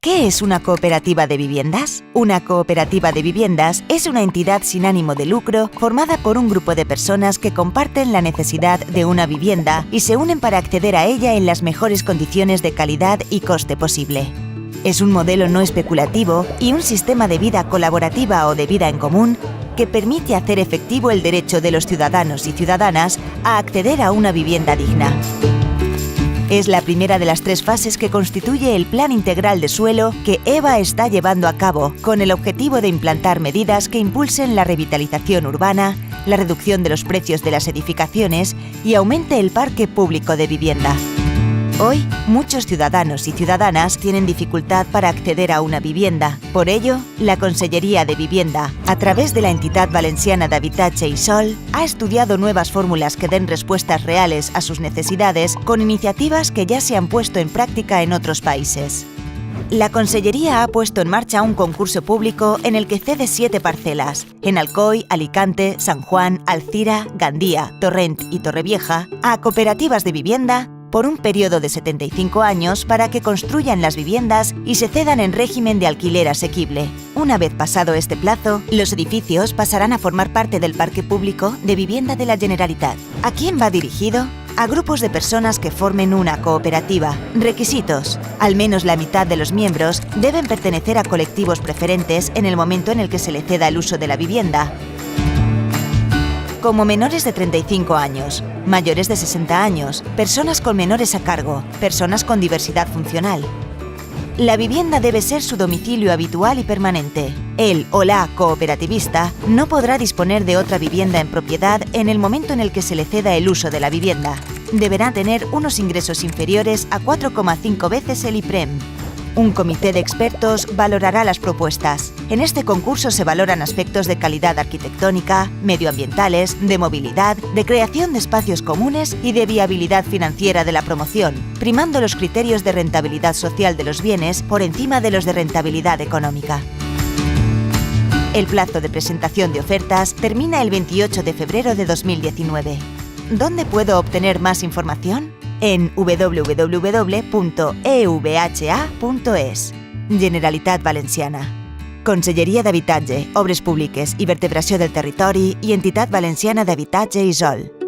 ¿Qué es una cooperativa de viviendas? Una cooperativa de viviendas es una entidad sin ánimo de lucro formada por un grupo de personas que comparten la necesidad de una vivienda y se unen para acceder a ella en las mejores condiciones de calidad y coste posible. Es un modelo no especulativo y un sistema de vida colaborativa o de vida en común que permite hacer efectivo el derecho de los ciudadanos y ciudadanas a acceder a una vivienda digna. Es la primera de las 3 fases que constituye el Plan Integral de Suelo que EVA está llevando a cabo con el objetivo de implantar medidas que impulsen la revitalización urbana, la reducción de los precios de las edificaciones y aumente el parque público de vivienda. Hoy, muchos ciudadanos y ciudadanas tienen dificultad para acceder a una vivienda. Por ello, la Conselleria de Vivienda, a través de la Entitat Valenciana d'Habitatge i Sòl, ha estudiado nuevas fórmulas que den respuestas reales a sus necesidades con iniciativas que ya se han puesto en práctica en otros países. La Conselleria ha puesto en marcha un concurso público en el que cede 7 parcelas, en Alcoi, Alicante, San Juan, Alzira, Gandía, Torrent y Torrevieja, a cooperativas de vivienda por un periodo de 75 años para que construyan las viviendas y se cedan en régimen de alquiler asequible. Una vez pasado este plazo, los edificios pasarán a formar parte del parque público de vivienda de la Generalitat. ¿A quién va dirigido? A grupos de personas que formen una cooperativa. Requisitos: al menos la mitad de los miembros deben pertenecer a colectivos preferentes en el momento en el que se le ceda el uso de la vivienda, como menores de 35 años, mayores de 60 años, personas con menores a cargo, personas con diversidad funcional. La vivienda debe ser su domicilio habitual y permanente. El o la cooperativista no podrá disponer de otra vivienda en propiedad en el momento en el que se le ceda el uso de la vivienda. Deberá tener unos ingresos inferiores a 4,5 veces el IPREM. Un comité de expertos valorará las propuestas. En este concurso se valoran aspectos de calidad arquitectónica, medioambientales, de movilidad, de creación de espacios comunes y de viabilidad financiera de la promoción, primando los criterios de rentabilidad social de los bienes por encima de los de rentabilidad económica. El plazo de presentación de ofertas termina el 28 de febrero de 2019. ¿Dónde puedo obtener más información? En www.evha.es. Generalitat Valenciana. Conselleria d'Habitatge, Obres Públiques i Vertebració del Territori i Entitat Valenciana d'Habitatge i Sòl.